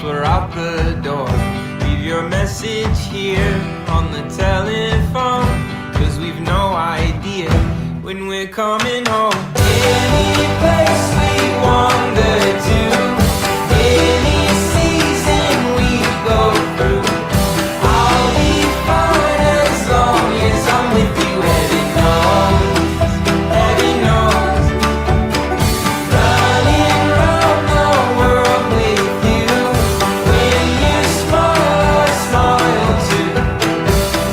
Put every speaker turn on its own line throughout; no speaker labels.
once we're out the door. Leave your message here on the telephone, 'cause we've no idea when we're coming home. Any place we wander to, any season we go through, I'll be fine as long as I'm with you. Heaven knows, running round the world with you. When you smile, I smile too.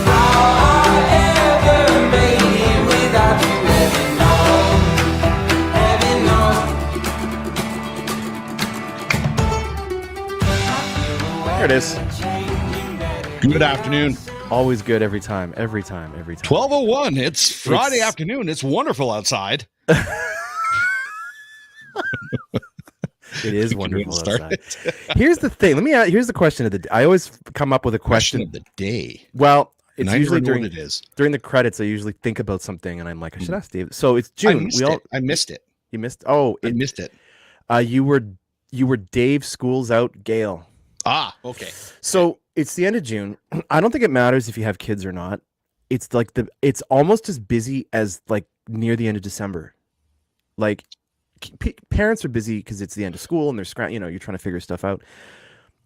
How I ever made it without you.
There it is.
Good afternoon.
Always good every time.
12:01. It's Friday afternoon. It's wonderful outside.
It is wonderful outside. Here's the thing. Here's the question of the day. I always come up with a question
of the day.
Well, it's usually during
the
credits. I usually think about something, and I'm like, I should ask Dave. So it's June.
I missed it.
You missed? Oh,
I missed it.
You were Dave. School's out. Gale.
Ah, okay.
So it's the end of June. I don't think it matters if you have kids or not. It's like it's almost as busy as like near the end of December. Like parents are busy because it's the end of school and they're you're trying to figure stuff out.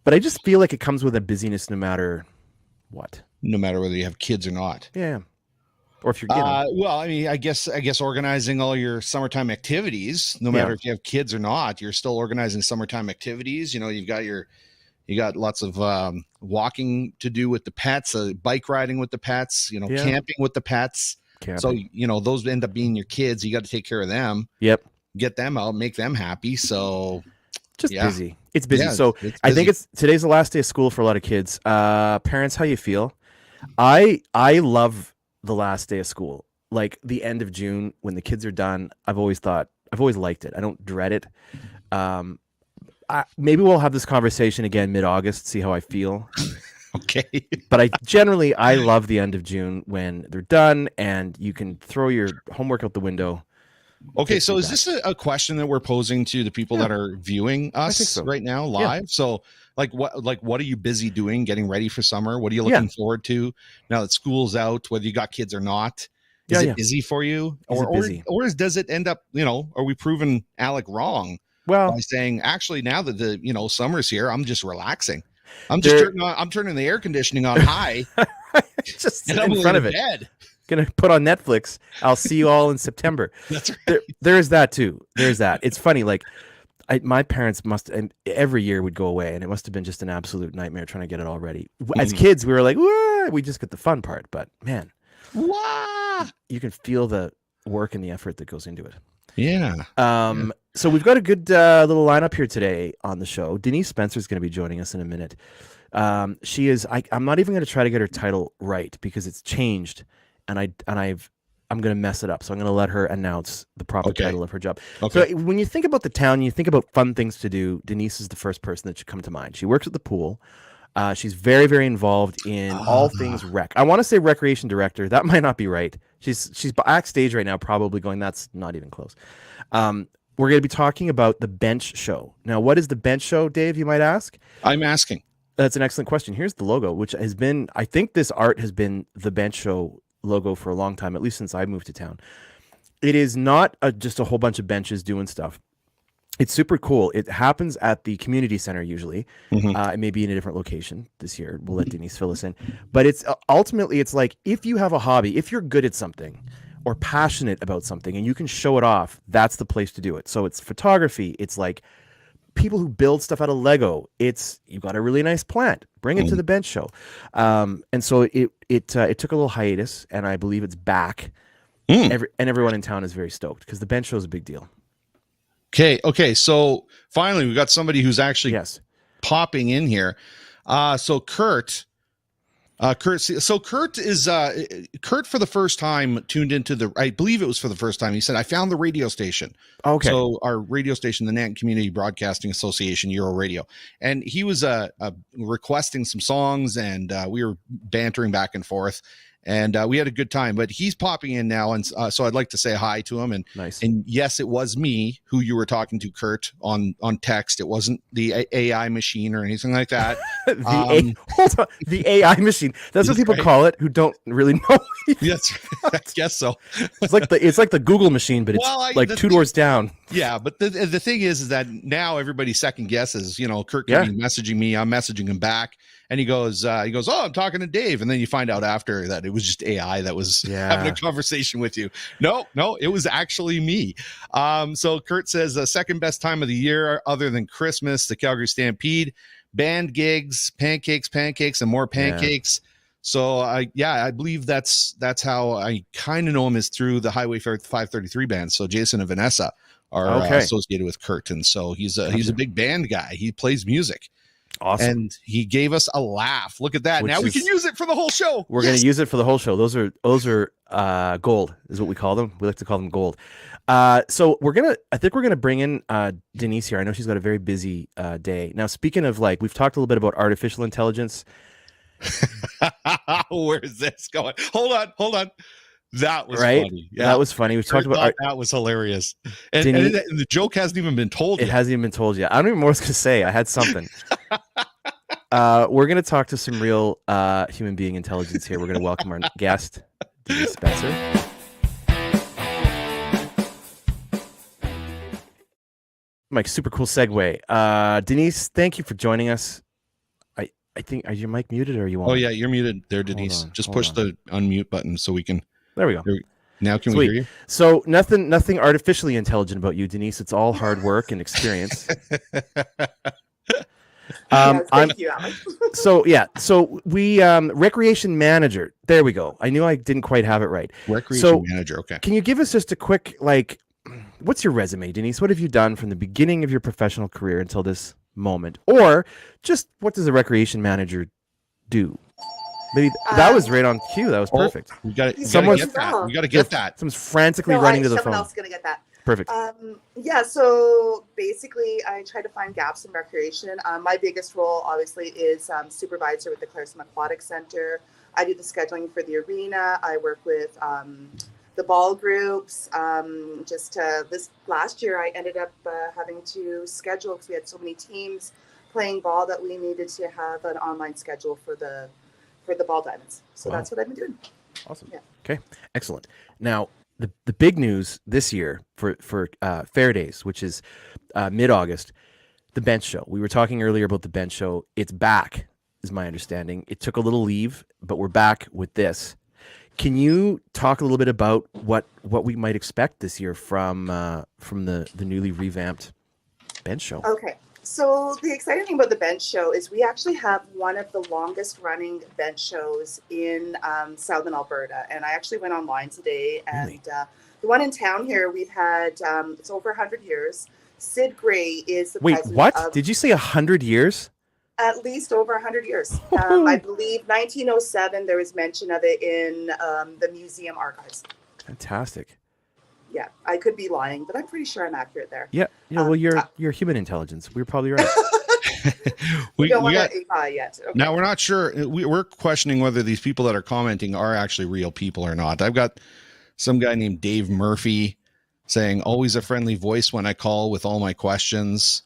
But I just feel like it comes with a busyness no matter what.
No matter whether you have kids or not.
Yeah. Or if you're
well, I mean, I guess organizing all your summertime activities, no matter if you have kids or not, you're still organizing summertime activities. You know, you got lots of walking to do with the pets, bike riding with the pets, camping with the pets. So, those end up being your kids. You got to take care of them.
Yep.
Get them out, make them happy. So
just busy. It's busy. So it's busy. I think today's the last day of school for a lot of kids. Parents, how you feel? I love the last day of school, like the end of June when the kids are done. I've always liked it. I don't dread it. Maybe we'll have this conversation again mid-August, see how I feel.
Okay.
But I love the end of June when they're done and you can throw your homework out the window.
Okay, so is this a question that we're posing to the people that are viewing us right now live? Yeah. So what are you busy doing, getting ready for summer? What are you looking forward to now that school's out, whether you got kids or not? Is it busy for you? Or does it end up, are we proving Alec wrong?
Well,
by saying, actually, now that the summer's here, I'm just relaxing. I'm turning the air conditioning on high,
just in front of it. Bed. Gonna put on Netflix. I'll see you all in September.
That's right.
There is that too. There's that. It's funny. Like my parents every year would go away, and it must have been just an absolute nightmare trying to get it all ready. As kids, we were like, we just get the fun part, but man, you can feel the work and the effort that goes into it.
Yeah.
So we've got a good little lineup here today on the show. Denise Spencer is going to be joining us in a minute. She is. I'm not even going to try to get her title right because it's changed, and I'm going to mess it up. So I'm going to let her announce the proper title of her job. Okay. So when you think about the town, you think about fun things to do. Denise is the first person that should come to mind. She works at the pool. She's very, very involved in all things rec. I want to say recreation director. That might not be right. She's backstage right now, probably going, that's not even close. We're going to be talking about the Bench Show. Now, what is the Bench Show, Dave, you might ask?
I'm asking.
That's an excellent question. Here's the logo, which has been, I think this art has been the Bench Show logo for a long time, at least since I moved to town. It is not just a whole bunch of benches doing stuff. It's super cool. It happens at the community center usually. It may be in a different location this year. We'll let Denise fill us in. But it's ultimately, it's like if you have a hobby, if you're good at something or passionate about something and you can show it off, that's the place to do it. So it's photography. It's like people who build stuff out of Lego. It's you got a really nice plant. Bring it to the Bench Show. And so it took a little hiatus, and I believe it's back. And everyone in town is very stoked because the Bench Show is a big deal.
Okay. So finally, we've got somebody who's actually popping in here. So Kurt is Kurt for the first time tuned into I believe it was for the first time. He said, I found the radio station.
Okay.
So our radio station, the Nanton Community Broadcasting Association, Euro Radio. And he was requesting some songs, and we were bantering back and forth. and we had a good time. But he's popping in now, and so I'd like to say hi to him. And
Nice.
And yes, it was me who you were talking to, Kurt, on text. It wasn't the AI machine or anything like that.
Hold on, the AI machine. That's what people
right.
call it who don't really know.
Yes, I guess so.
It's like the Google machine, but it's
Well,
like two doors down.
Yeah, but the thing is that now everybody second guesses. You know, Kurt could be messaging me, I'm messaging him back, and he goes, "Oh, I'm talking to Dave," and then you find out after that it was just AI that was having a conversation with you. No, it was actually me. So Kurt says second best time of the year other than Christmas, the Calgary Stampede, band gigs, pancakes, and more pancakes. So I believe that's how I kind of know him, is through the Highway 533 band. So Jason and Vanessa are associated with Kurt, and so he's a big band guy. He plays music.
Awesome.
And he gave us a laugh. Look at that. Now we can use it for the whole show.
We're going to use it for the whole show. Those are gold is what we call them. We like to call them gold. So I think we're going to bring in Denise here. I know she's got a very busy day. Now, speaking of, like, we've talked a little bit about artificial intelligence.
Where's this going? Hold on. That was funny.
Yeah, that was funny. We've talked about
that was hilarious. And the joke hasn't even been told yet.
It hasn't even been told yet. I don't even know what I was going to say. I had something. We're going to talk to some real human being intelligence here. We're going to welcome our guest, Denise Spencer. Mike, super cool segue. Denise, thank you for joining us. I think, is your mic muted, or are you on?
Oh yeah, you're muted there, Denise. Just push the unmute button so we can.
There we go.
Now can we hear you?
So nothing artificially intelligent about you, Denise. It's all hard work and experience.
Thank you, Alex.
So we recreation manager. There we go. I knew I didn't quite have it right.
Recreation manager. Okay.
Can you give us just a quick, what's your resume, Denise? What have you done from the beginning of your professional career until this moment, or just what does a recreation manager do? Maybe that was right on cue. That was perfect.
We got to get that.
Someone's frantically running to the phone.
Someone else is going to get that.
Perfect.
So basically I try to find gaps in recreation. My biggest role obviously is supervisor with the Claresholm Aquatic Center. I do the scheduling for the arena. I work with the ball groups. This last year, I ended up having to schedule, because we had so many teams playing ball, that we needed to have an online schedule for the ball diamonds. So that's what I've been doing.
Awesome. Yeah. Okay. Excellent. Now, the big news this year for Fair Days, which is mid-August, the bench show. We were talking earlier about the bench show. It's back, is my understanding. It took a little leave, but we're back with this. Can you talk a little bit about what we might expect this year from the newly revamped bench show?
Okay, so the exciting thing about the bench show is we actually have one of the longest running bench shows in Southern Alberta, and I actually went online today, and
Really?
The one in town here we've had it's over 100 years. Sid Gray is the president.
Wait, what? Did you say 100 years?
At least over 100 years. I believe 1907, there was mention of it in the museum archives.
Fantastic.
Yeah, I could be lying, but I'm pretty sure I'm accurate there.
Yeah. Well, you're human intelligence. We're probably right.
we don't want to buy yet. Okay.
Now, we're not sure. We're questioning whether these people that are commenting are actually real people or not. I've got some guy named Dave Murphy saying, always a friendly voice when I call with all my questions.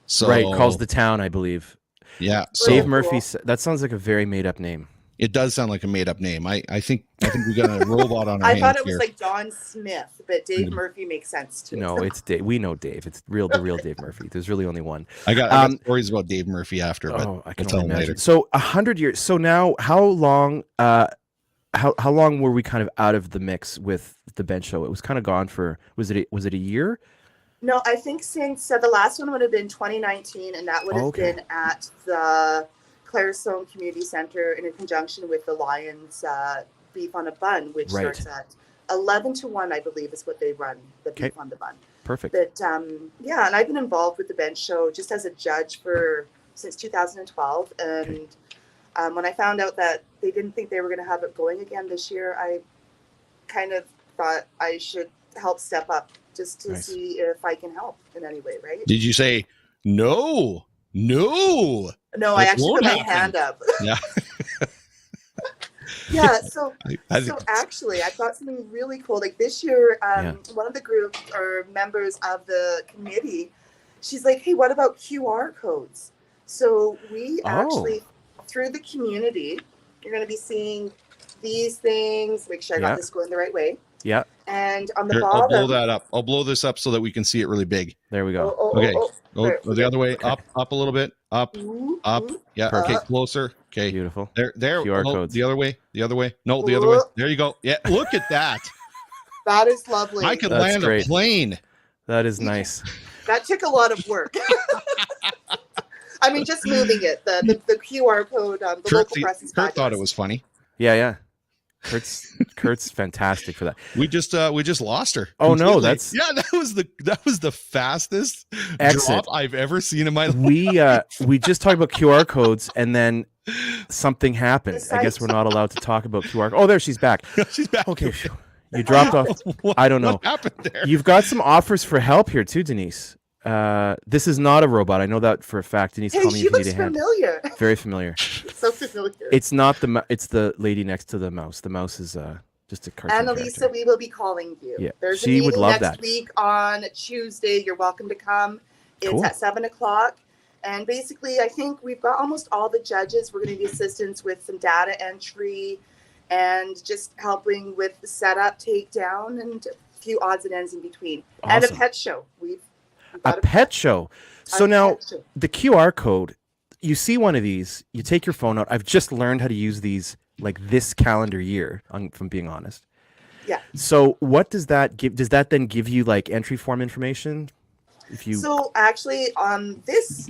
So,
right. Calls the town, I believe.
Yeah.
So, Dave Murphy, that sounds like a very made up name.
It does sound like a made up name. I think we got a robot on our hands.
I thought it was
here.
like John Smith, but Dave Murphy makes sense too.
No, it's Dave. We know Dave. It's the real Dave Murphy. There's really only one.
I got stories about Dave Murphy after, but
I can
I'll tell
only
him
imagine.
later.
So 100 years. So now, how long? How long were we kind of out of the mix with the bench show? It was kind of gone for. Was it a year?
No, I think since the last one would have been 2019, and that would have been at the Claresholm Community Center in conjunction with the Lions Beef on a Bun, which starts at 11 to 1, I believe, is what they run, the Beef on the Bun.
Perfect.
But and I've been involved with the bench show just as a judge since 2012, and when I found out that they didn't think they were going to have it going again this year, I kind of thought I should help step up just to see if I can help in any way, right?
Did you say no?
No, I actually put my hand up.
Yeah.
Yeah, so
I
so
think
actually, I've got something really cool. Like this year,
Yeah.
one of the group or members of the committee, she's like, "Hey, what about QR codes?" So we
Oh.
actually, through the community, you're going to be seeing these things. Make sure I
Yeah.
got this going the right way.
Yeah.
And on the
here, I'll blow
bottom,
that up. I'll blow this up so that we can see it really big.
There we go.
Okay. Go
There,
the other way.
Okay.
Up a little bit. Up.
Ooh,
Up.
ooh,
Yeah.
Perfect.
Okay. Closer. Okay.
Beautiful.
There.
QR
Oh,
codes.
the other way. The other way. No, the other way. There you go. Yeah. Look at that.
That is lovely.
I could
That's
land
great.
a plane.
That is nice.
That took a lot of work. I mean, just moving it. The QR code. The local press is
Kurt thought
fabulous.
it was funny.
Yeah. Kurt's fantastic for that.
We just lost her.
Oh, no,
completely.
that's-
yeah. That was the fastest
Exit.
drop I've ever seen in my life.
We just talked about QR codes and then something happened.
The
I guess
site.
we're not allowed to talk about QR. Oh, there she's back.
She's back.
Okay. phew. You dropped off. I don't know.
What happened there?
You've got some offers for help here too, Denise. This is not a robot. I know that for a fact. Denise,
Hey,
call me
she
if you need
looks
a hand.
familiar.
Very familiar.
So familiar.
It's not it's the lady next to the mouse. The mouse is just a cartoon
Annalisa,
character.
we will be calling you.
Yeah,
There's
she
a
would
meeting
love
next
that.
week on Tuesday. You're welcome to come. It's
Cool.
at 7:00. And basically, I think we've got almost all the judges. We're going to need assistance with some data entry and just helping with the setup, takedown, and a few odds and ends in between. And a
Awesome.
pet show. We've
A
got
pet show. So
a
now
pet show.
the QR code, you see one of these, you take your phone out. I've just learned how to use these like this calendar year, from being honest.
Yeah.
So what does that give? Does that then give you like entry form information? If you
So actually, on this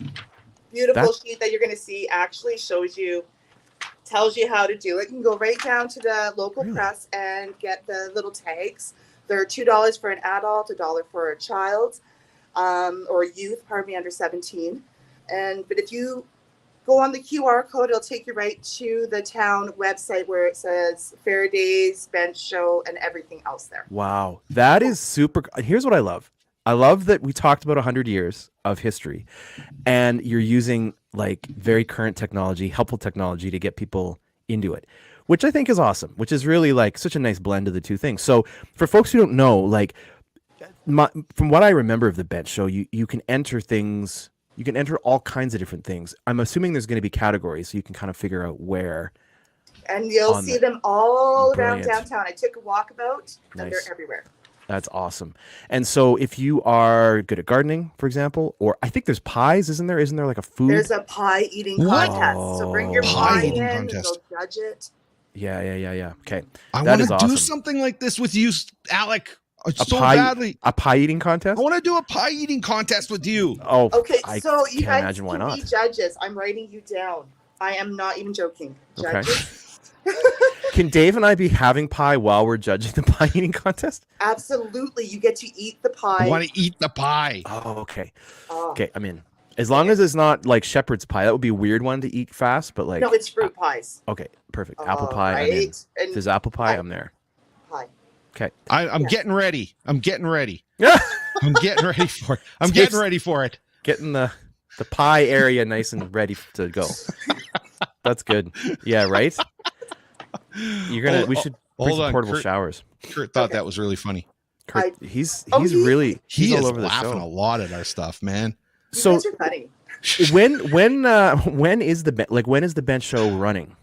beautiful
That-
sheet that you're going to see, actually tells you how to do it. You can go right down to the local
Really?
press and get the little tags. They're $2 for an adult, $1 for a child, or youth, under 17. But if you go on the QR code, it'll take you right to the town website where it says Fair Days, Bench Show, and everything else there.
Wow, that is super. Here's what I love. I love that we talked about 100 years of history, and you're using like very current technology, helpful technology to get people into it, which I think is awesome. Which is really like such a nice blend of the two things. So for folks who don't know, like from what I remember of the bench show, you can enter things. You can enter all kinds of different things. I'm assuming there's going to be categories, so you can kind of figure out where.
And you'll
On
see
the-
them all around
Brilliant.
downtown. I took a walkabout, and
Nice.
they're everywhere.
That's awesome. And so if you are good at gardening, for example, or I think there's pies, isn't there? Isn't there like a food?
There's a pie eating
What?
contest. So bring your
Oh.
pie
Pie eating
in,
contest.
they'll judge it.
Yeah. Okay.
I
That
want
is
to
awesome.
do something like this with you, Alec.
A
So
pie,
badly.
a pie eating contest?
I want to do a pie eating contest with you.
Oh,
Okay,
I
so you
can't
guys
imagine why
can
not.
be judges. I'm writing you down. I am not even joking.
Okay.
Judges.
Can Dave and I be having pie while we're judging the pie eating contest?
Absolutely. You get to eat the
I
pie.
want to eat the pie.
Oh, okay.
Oh.
Okay, I'm in. As long as it's not like shepherd's pie, that would be a weird one to eat fast, but like
No, it's fruit pies.
okay, perfect. Apple
Oh,
pie, I'm in.
right?
If
And
there's apple pie,
pie.
I'm there.
pie.
Okay.
I'm
Yeah.
getting ready. I'm getting ready.
Yeah.
I'm getting ready for it. I'm
Dave's-
getting ready for it.
Getting the pie area nice and ready to go. That's good. Yeah, right? You're gonna. We should bring
Hold
some
on,
portable
Kurt.
showers.
Kurt thought
Okay.
that was really funny.
Kurt, he's
Oh, he-
really
He
he's
is
all over the
laughing a
show.
lot at our stuff, man.
You
So
guys are funny.
when is the bench show running?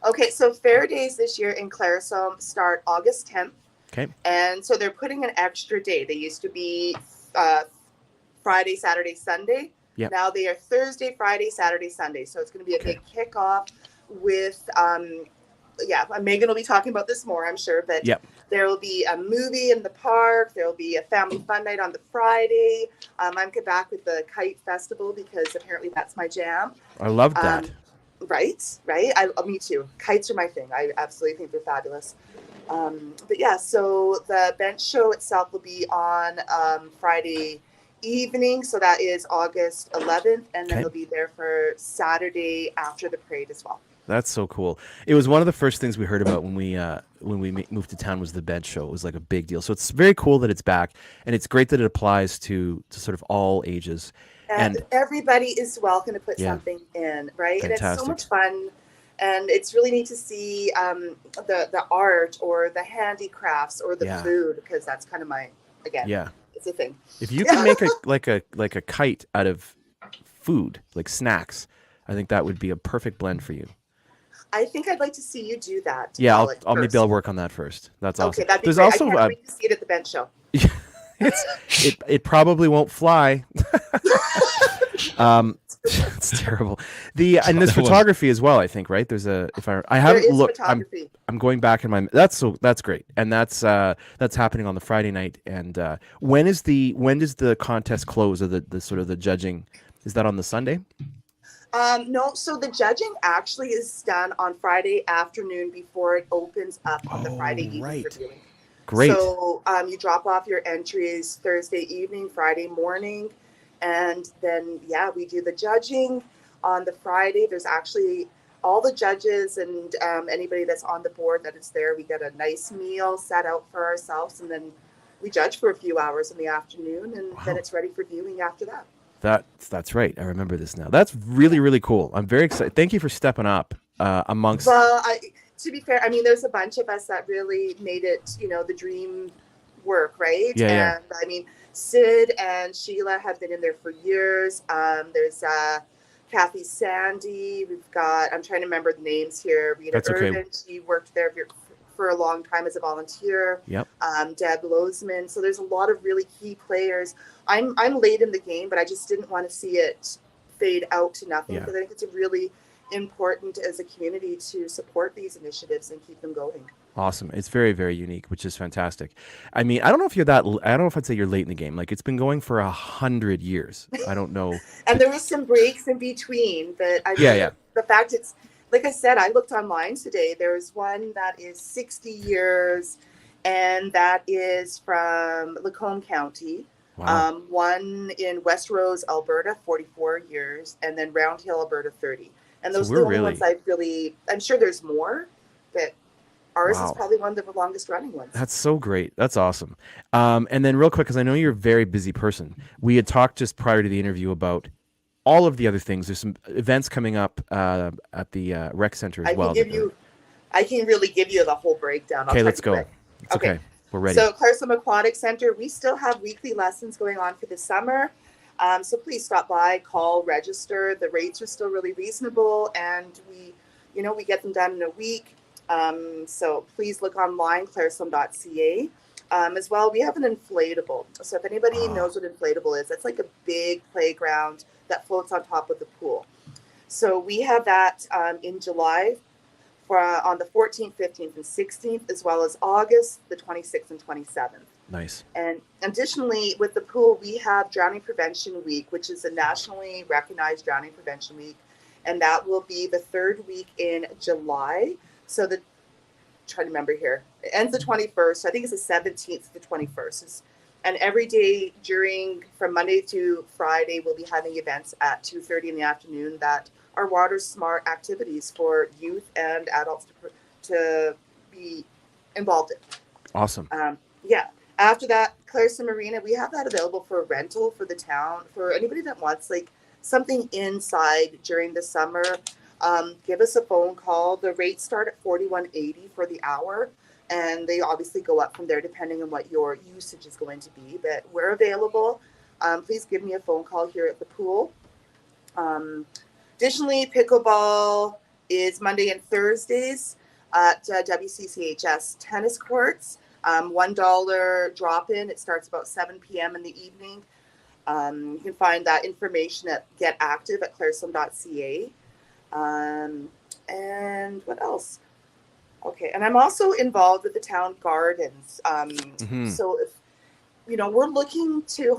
Okay, so Fair Days this year in Claresholm start August 10th.
Okay.
And so they're putting an extra day. They used to be Friday, Saturday, Sunday.
Yep.
Now they are Thursday, Friday, Saturday, Sunday. So it's going to be a
Okay.
big kickoff with, Megan will be talking about this more, I'm sure. But
Yep.
there will be a movie in the park. There will be a family fun night on the Friday. I'm back with the Kite Festival because apparently that's my jam.
I love that.
Right. Me too. Kites are my thing. I absolutely think they're fabulous. But yeah, so the bench show itself will be on Friday evening. So that is August 11th. And then
Okay.
they'll be there for Saturday after the parade as well.
That's so cool. It was one of the first things we heard about when we moved to town was the bench show. It was like a big deal. So it's very cool that it's back, and it's great that it applies to sort of all ages.
And everybody is welcome to put
Yeah.
something in, right? And it's so
Fantastic.
much fun. And it's really neat to see the art or the handicrafts or the
Yeah.
food, because that's kind of again,
Yeah.
it's a thing.
If you can make a kite out of food, like snacks, I think that would be a perfect blend for you.
I think I'd like to see you do that.
Yeah,
Alex,
I'll maybe
first.
I'll work on that first. That's awesome.
Okay, that'd be
There's
great.
also
I can't wait to see it at the bench show.
it probably won't fly. It's terrible. And there's photography as well, I think, right? There's I haven't
There is
looked.
photography.
I'm going back in my. That's great, and that's happening on the Friday night. And when does the contest close, or the sort of the judging? Is that on the Sunday?
No, so the judging actually is done on Friday afternoon before it opens up on the Friday evening
right.
for viewing.
Great.
So you drop off your entries Thursday evening, Friday morning, and then we do the judging on the Friday. There's actually all the judges and anybody that's on the board that is there. We get a nice meal set out for ourselves, and then we judge for a few hours in the afternoon, and then it's ready for viewing after that.
That's right. I remember this now. That's really, really cool. I'm very excited. Thank you for stepping up amongst.
Well, to be fair, I mean, there's a bunch of us that really made it, the dream work, right?
Yeah.
And I mean, Sid and Sheila have been in there for years. There's Kathy Sandy. We've got, I'm trying to remember the names here. Rita
That's okay.
Irvin. She worked there for a long time as a volunteer.
Yep.
Deb Lozman. So there's a lot of really key players. I'm late in the game, but I just didn't want to see it fade out to nothing, because I think it's a really important as a community to support these initiatives and keep them going.
Awesome. It's very, very unique, which is fantastic. I mean, I don't know if I'd say you're late in the game. Like, it's been going for 100 years. I don't know.
And there was some breaks in between, but I mean, the fact it's, like I said, I looked online today. There's one that is 60 years, and that is from Lacombe County.
Wow.
One in West Rose, Alberta, 44 years, and then Round Hill, Alberta, 30. And those
So
are the
we're
only ones I'm sure there's more, but ours is probably one of the longest running ones.
That's so great. That's awesome. And then real quick, because I know you're a very busy person, we had talked just prior to the interview about all of the other things. There's some events coming up at the rec center as well.
I can really give you the whole breakdown.
Okay, let's go. It's okay. We're ready.
So Claresholm Aquatic Center, we still have weekly lessons going on for the summer. So please stop by, call, register. The rates are still really reasonable, and we get them done in a week. So please look online, claresholm.ca. As well, we have an inflatable. So if anybody knows what inflatable is, it's like a big playground that floats on top of the pool. So we have that in July on the 14th, 15th, and 16th, as well as August, the 26th and 27th.
Nice.
And additionally, with the pool, we have Drowning Prevention Week, which is a nationally recognized drowning prevention week. And that will be the third week in July. So trying to remember here, it ends the 21st. I think it's the 17th to the 21st. And every day from Monday to Friday, we'll be having events at 2:30 in the afternoon that are water smart activities for youth and adults to be involved in.
Awesome.
After that, Claresholm Marina, we have that available for rental for the town, for anybody that wants like something inside during the summer. Give us a phone call. The rates start at $41.80 for the hour, and they obviously go up from there depending on what your usage is going to be. But we're available. Please give me a phone call here at the pool. Additionally, pickleball is Monday and Thursdays at WCCHS tennis courts. $1 drop-in. It starts about 7 p.m. in the evening. You can find that information at getactive@claresholm.ca. And what else? Okay, and I'm also involved with the town gardens. So if we're looking to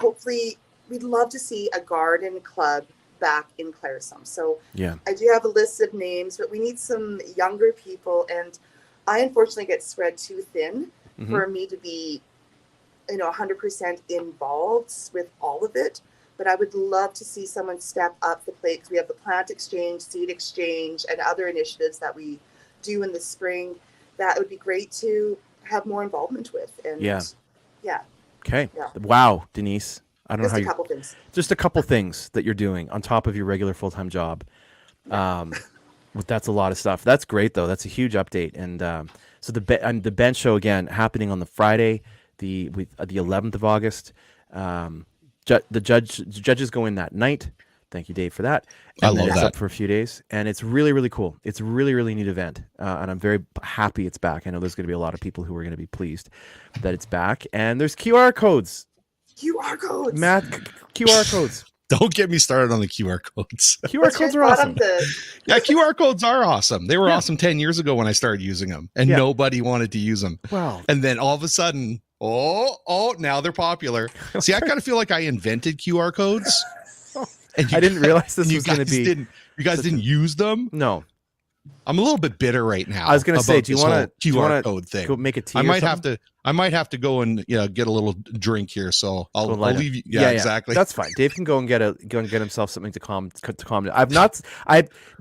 we'd love to see a garden club back in Claresholm. So I do have a list of names, but we need some younger people, and I unfortunately get spread too thin for me to be 100% involved with all of it. But I would love to see someone step up the plate, because we have the plant exchange, seed exchange, and other initiatives that we do in the spring that would be great to have more involvement with. And
Okay. Wow, Denise. I don't know how
things.
Just a couple things that you're doing on top of your regular full-time job. That's a lot of stuff. That's great though. That's a huge update. And so the bench show again happening on the Friday, the 11th of August. The judges go in that night. Thank you, Dave, for that. And
I love
then it's
that.
up for a few days, and it's really, really cool. It's a really, really neat event, and I'm very happy it's back. I know there's going to be a lot of people who are going to be pleased that it's back. And there's QR codes.
QR codes.
Matt, QR codes.
Don't get me started on the QR codes.
QR codes are awesome.
Yeah, QR codes are awesome. They were awesome 10 years ago when I started using them, and nobody wanted to use them.
Wow.
And then all of a sudden, now they're popular. See, I kind of feel like I invented QR codes. And
I didn't realize this was going to be.
You guys didn't use them?
No.
I'm a little bit bitter right now.
I was going to say, do you want to
QR code thing?
Go make a tea?
I might have to go and get a little drink here. So I'll leave you. Yeah, exactly.
That's fine. Dave can go and get himself something to calm down.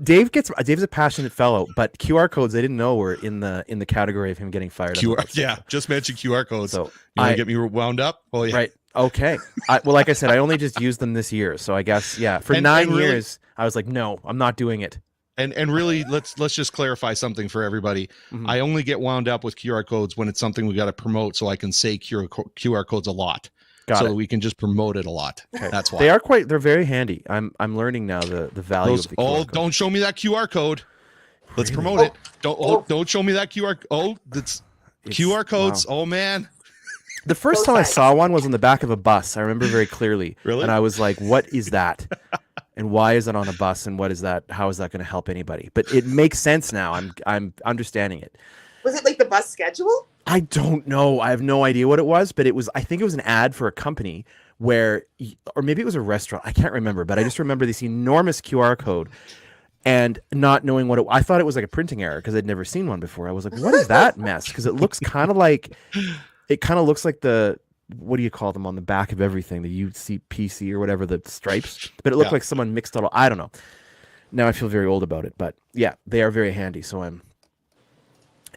Dave's a passionate fellow, but QR codes I didn't know were in the category of him getting fired up.
Just mention QR codes.
So
you want to get me wound up? Oh yeah.
Right. Okay. Well, like I said, I only just used them this year, so I guess for 9 years I was like, no, I'm not doing it.
And really, let's just clarify something for everybody. Mm-hmm. I only get wound up with QR codes when it's something we got to promote, so I can say QR codes a lot, that we can just promote it a lot. Okay. That's why
they're very handy. I'm learning now the value of the QR code.
Don't show me that QR code. Let's promote it. Don't show me that QR. That's QR codes. Wow. Oh man.
The first time I saw one was on the back of a bus. I remember very clearly.
Really?
And I was like, what is that? And why is it on a bus? And what is that? How is that going to help anybody? But it makes sense now. I'm understanding it.
Was it like the bus schedule?
I don't know. I have no idea what it was, but I think it was an ad for a company or maybe it was a restaurant. I can't remember, but I just remember this enormous QR code and not knowing I thought it was like a printing error because I'd never seen one before. I was like, what is that mess? Because it looks kind of like what do you call them on the back of everything? The UCPC or whatever, the stripes. But it looked like someone mixed it all. I don't know. Now I feel very old about it. But yeah, they are very handy.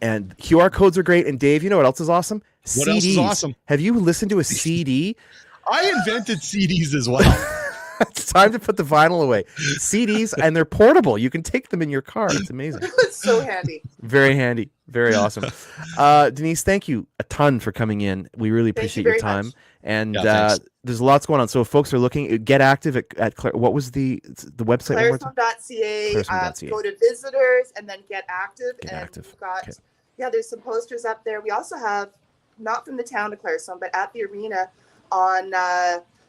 And QR codes are great. And Dave, you know what else is awesome?
What
CDs.
else is awesome?
Have you listened to a CD?
I invented CDs as well.
It's time to put the vinyl away. CDs, and they're portable. You can take them in your car. It's amazing.
It's so handy.
Very handy. Very awesome. Denise, thank you a ton for coming in. We really appreciate your time.
Much.
And there's lots going on. So if folks are looking, get active at what was the website?
Claresholm.ca. Go to visitors and then get active. We've got, there's some posters up there. We also have, not from the town of Claresholm, but at the arena on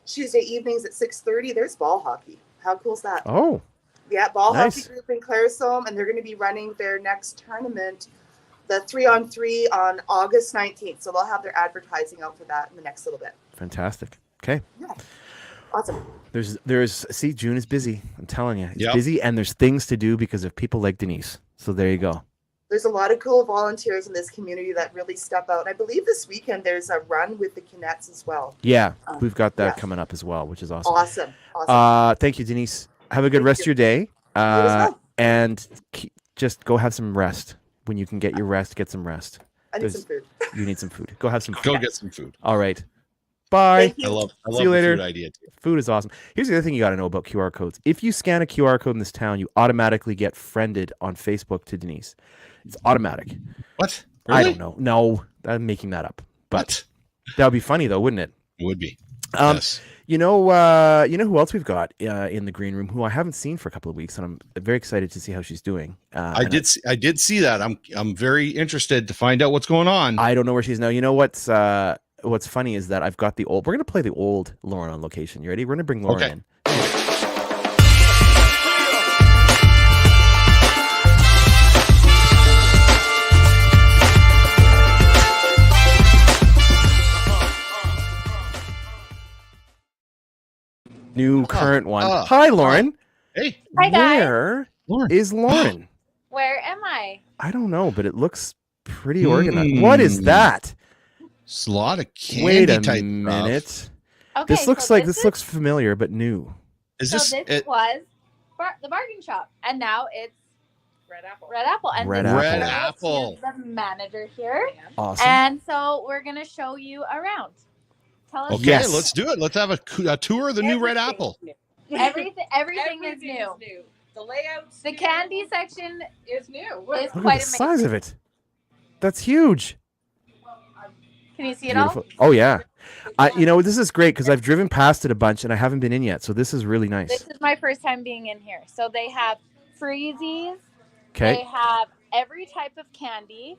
Tuesday evenings at 6:30, there's ball hockey. How cool is that?
Oh.
Yeah, hockey group in Claresholm, and they're going to be running their next tournament, the 3-on-3 on August 19th. So they'll have their advertising out for that in the next little bit.
Fantastic. Okay.
Yeah. Awesome.
See, June is busy. I'm telling you. It's busy, and there's things to do because of people like Denise. So there you go.
There's a lot of cool volunteers in this community that really step out. And I believe this weekend there's a run with the Kinettes as well.
Yeah, we've got that coming up as well, which is awesome.
Awesome.
Thank you, Denise. Have a good rest of your day. And just go have some rest. When you can get your rest, get some rest.
I need some food.
You need some food. Go have some food.
Go get some food.
All right. Bye.
I love
See you later.
The food idea too.
Food is awesome. Here's the other thing you got to know about QR codes. If you scan a QR code in this town, you automatically get friended on Facebook to Denise. It's automatic.
What? Really?
I don't know. No, I'm making that up. But that would be funny though, wouldn't it?
It would be.
Yes. You know who else we've got in the green room who I haven't seen for a couple of weeks, and I'm very excited to see how she's doing.
I did see that. I'm very interested to find out what's going on.
I don't know where she's now. You know what's funny is that I've got we're gonna play the old Lauren on location. You ready? We're gonna bring Lauren in. Current one. Hi, Lauren.
Hey.
Hi, guys.
Where is Lauren?
Where am I?
I don't know, but it looks pretty organized. What is that?
It's a lot of candy.
Wait a
type
minute.
Stuff.
Okay,
this looks familiar but new.
This was the bargain shop, and now it's Red Apple. And
Red
Apple.
The manager here.
Awesome.
And so we're gonna show you around. Tell us.
Okay, let's do it. Let's have a tour of the new Red Apple.
Everything is new.
The layouts.
The candy section
is new.
is
Look at
quite
the
amazing.
size of it. That's huge.
Can you see it
Beautiful.
all?
Oh yeah. This is great because I've driven past it a bunch and I haven't been in yet. So this is really nice.
This is my first time being in here. So they have freezies. They
Okay.
have every type of candy.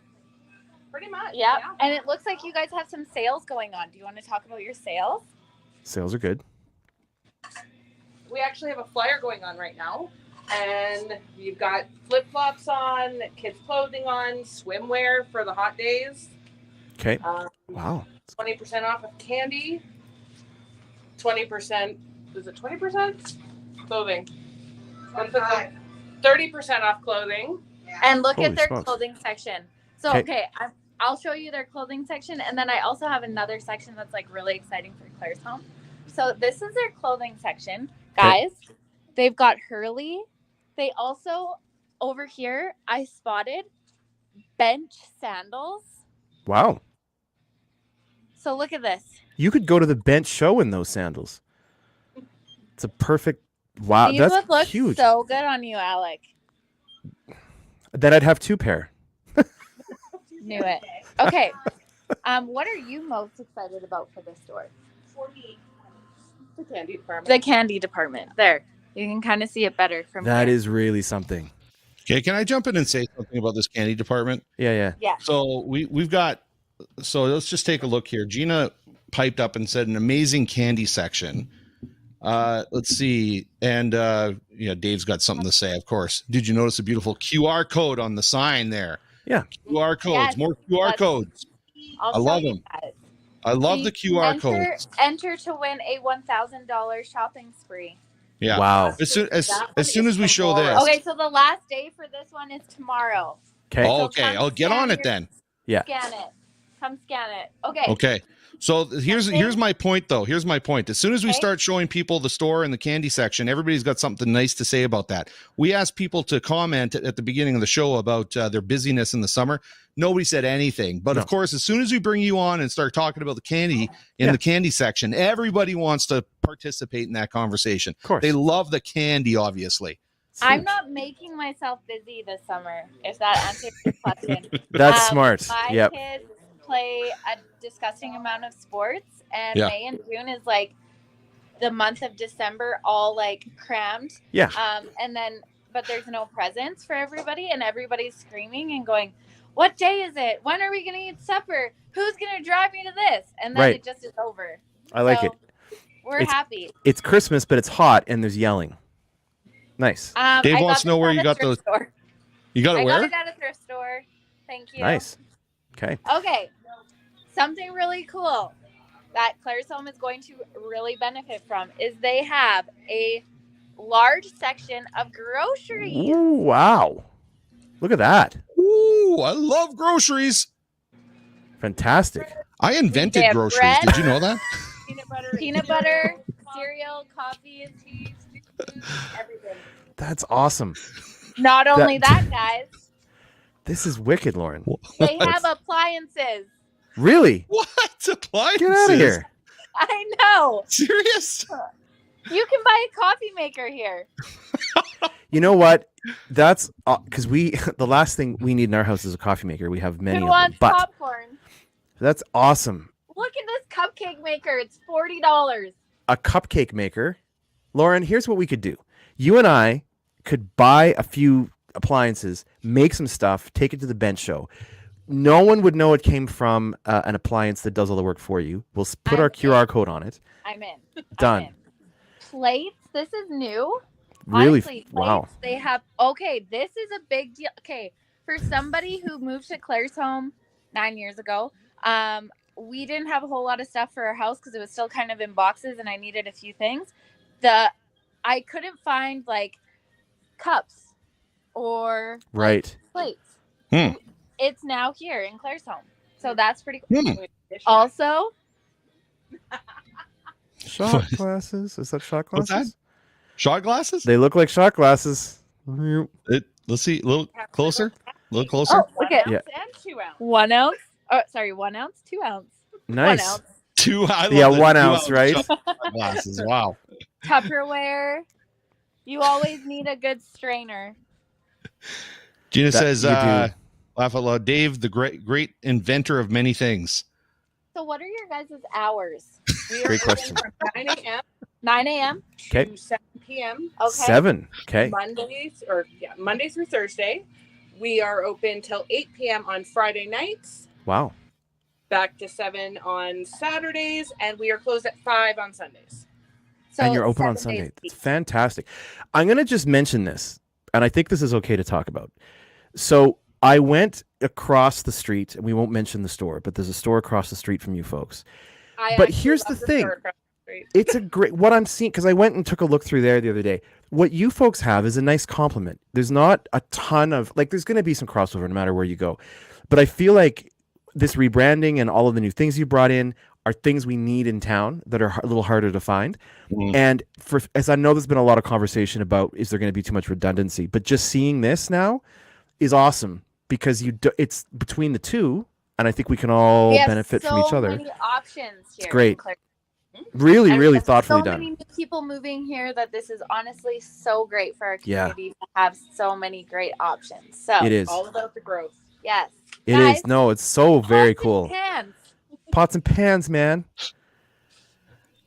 Pretty much.
Yep. Yeah. And it looks like you guys have some sales going on. Do you want to talk about your sales?
Sales are good.
We actually have a flyer going on right now. And you've got flip-flops on, kids' clothing on, swimwear for the hot days.
Okay. Wow.
20% off of candy. 20%. Is it 20%? Clothing. 30% off clothing.
And look
Holy
at their
smokes.
clothing section. So, okay, I'll show you their clothing section. And then I also have another section that's like really exciting for Claresholm. So this is their clothing section. Guys, they've got Hurley. They also, over here, I spotted bench sandals.
Wow.
So look at this.
You could go to the bench show in those sandals. It's a perfect. Wow.
These
That's
would look
huge.
so good on you, Alec.
Then I'd have 2 pair.
Knew it. Okay. What are you most excited about for this store?
The candy department.
The candy department. There. You can kind of see it better from
That
here.
is really something.
Okay, can I jump in and say something about this candy department?
Yeah.
Yeah.
So we've got. So let's just take a look here. Gina piped up and said an amazing candy section. Let's see, and Dave's got something to say. Of course. Did you notice a beautiful QR code on the sign there?
Yeah.
QR codes,
Yes.
more QR codes.
I'll
I love
show you
them.
guys.
I love
So
the
you
QR
can
codes.
Enter to win a $1,000 shopping spree.
Yeah.
Wow.
As soon as we
is
show
tomorrow.
this.
Okay, so the last day for this one is tomorrow.
Okay.
Oh,
So
okay.
come
I'll get
scan
on it
your-
then.
Yeah.
Scan it. Come scan it. Okay.
Okay. So here's my point though. Here's my point. As soon as we
Okay.
start showing people the store and the candy section, everybody's got something nice to say about that. We asked people to comment at the beginning of the show about their busyness in the summer. Nobody said anything. But
No.
of course, as soon as we bring you on and start talking about the candy in the candy section, everybody wants to participate in that conversation.
Of course.
They love the candy, obviously.
I'm not making myself busy this summer, if that answers your question.
That's smart.
My
Yep.
kids play a disgusting amount of sports, and
Yeah.
May and June is like the month of December, all like crammed.
Yeah.
And then, but there's no presents for everybody, and everybody's screaming and going, "What day is it? When are we going to eat supper? Who's going to drive me to this?" And then
Right.
it just is over.
I like
So,
it.
We're
It's-
happy.
It's Christmas, but it's hot and there's yelling. Nice.
Dave
I
wants
got
to know
this
where
at
you
a
got
thrift
those-
store.
You got it
I
where?
got it at a thrift store. Thank you.
Nice. Okay.
Okay, something really cool that Claresholm is going to really benefit from is they have a large section of groceries.
Ooh, wow. Look at that.
Ooh, I love groceries.
Fantastic.
I
They
invented
have
groceries.
bread.
Did you know that?
Peanut butter, cereal, coffee, cheese, everything.
That's awesome.
Not only that, guys,
This is wicked, Lauren.
they have appliances.
Really?
What? Appliances?
Get out of here.
I know.
Serious?
You can buy a coffee maker here.
You know what? That's because the last thing we need in our house is a coffee maker. We have many
Who
of them.
wants
But
popcorn?
that's awesome.
Look at this cupcake maker. It's $40.
A cupcake maker. Lauren, here's what we could do. You and I could buy a few appliances, make some stuff, take it to the bench show. No one would know it came from an appliance that does all the work for you. We'll put our QR code on it.
I'm in.
Done.
I'm in. Plates. This is new.
Really?
Honestly,
Wow.
plates, they have. Okay, this is a big deal. Okay, for somebody who moved to Claresholm 9 years ago, we didn't have a whole lot of stuff for our house because it was still kind of in boxes, and I needed a few things. I couldn't find like cups or
Right.
plates.
Hmm.
It's now here in Claresholm, so that's pretty cool.
Hmm.
Also,
Shot glasses. Is that shot
What's
glasses?
that? Shot glasses?
They look like shot glasses.
Let's see. A little closer. A little closer.
oh, look at
Yeah.
And 2 ounce.
1 ounce. Oh, sorry, 1 ounce, 2 ounce, 1
Nice.
ounce.
I love
Yeah,
the
1
2
ounce, right?
shot glasses. Wow.
Tupperware. You always need a good strainer.
Gina
That
says,
you do.
laugh out loud, Dave, the great inventor of many things.
So what are your guys' hours?
We are
Great
open
question.
from 9 a.m.
9 a.m.
Okay.
to 7 p.m.
Okay.
7. Okay.
Monday through Thursday. We are open till 8 p.m. on Friday nights,
Wow.
back to 7 on Saturdays, and we are closed at 5 on Sundays.
So
And you're open on
7 days
Sunday.
a week.
It's fantastic. I'm going to just mention this, and I think this is okay to talk about. So I went across the street, and we won't mention the store, but there's a store across the street from you folks. But
actually
here's
love
the thing.
store across the street.
It's a great, what I'm seeing, because I went and took a look through there the other day. What you folks have is a nice complement. There's not a ton of, like, there's going to be some crossover no matter where you go. But I feel like this rebranding and all of the new things you brought in are things we need in town that are a little harder to find. And as I know, there's been a lot of conversation about, is there going to be too much redundancy? But just seeing this now is awesome because it's between the two. And I think we can all
We have
benefit from each other.
So many options here.
It's great.
in Clare-
Really,
And we
really
have
thoughtfully
so
done.
many new people moving here that this is honestly so great for our
Yeah.
community to have so many great options. So
It is.
All about the growth.
yes.
It
Guys,
is. No, it's so very
pots and
cool.
pans.
Pots and pans, man.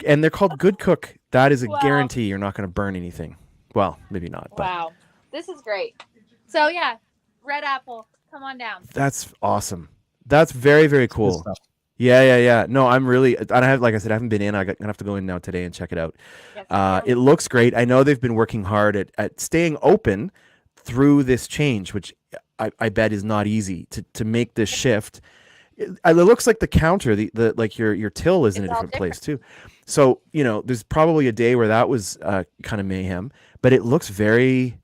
And they're called Good Cook. That is a
Wow.
guarantee you're not going to burn anything. Well, maybe not, but
Wow. This is great. So yeah, Red Apple, come on down.
that's awesome. That's very, very
Good
cool.
stuff.
Yeah. No, I'm really, I have, like I said, I haven't been in. I'm going to have to go in now today and check it out.
Yes,
It looks great. I know they've been working hard at staying open through this change, which I bet is not easy to make this shift. It looks like the counter, the like your till is in a
It's all
different place too. So, there's probably a day where that was kind of mayhem, but it looks very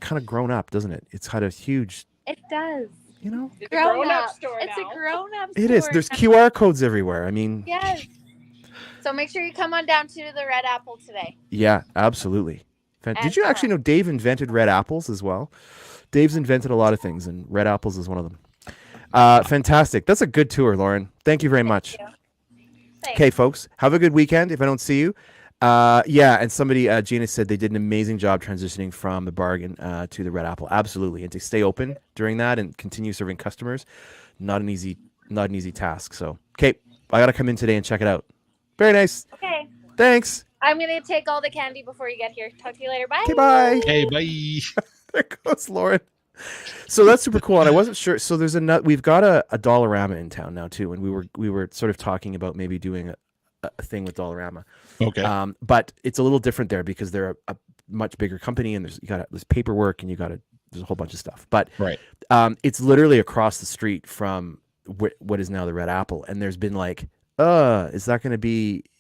kind of grown up, doesn't it? It's had a huge,
it does.
It's a
Grown
grown-up
up.
store
It's
now.
a grown up.
it is. There's QR codes everywhere. I mean,
Yes. So make sure you come on down to the Red Apple today.
yeah, absolutely. Did
And
you actually know Dave invented red apples as well? Dave's invented a lot of things, and red apples is one of them. Fantastic. That's a good tour, Lauren. Thank you very much.
Thanks.
Okay, folks, have a good weekend. If I don't see you, and somebody, Gina said they did an amazing job transitioning from the bargain to the Red Apple. Absolutely, and to stay open during that and continue serving customers, not an easy task. So, okay, I gotta come in today and check it out. Very nice.
Okay.
Thanks.
I'm gonna take all the candy before you get here. Talk to you later. Bye.
Okay, bye.
Hey, bye.
There goes Lauren. So that's super cool, and I wasn't sure. So we've got a Dollarama in town now too, and we were sort of talking about maybe doing a thing with Dollarama.
Okay.
But it's a little different there because they're a much bigger company, and there's paperwork, and there's a whole bunch of stuff. But
Right.
it's literally across the street from what is now the Red Apple, and there's been like,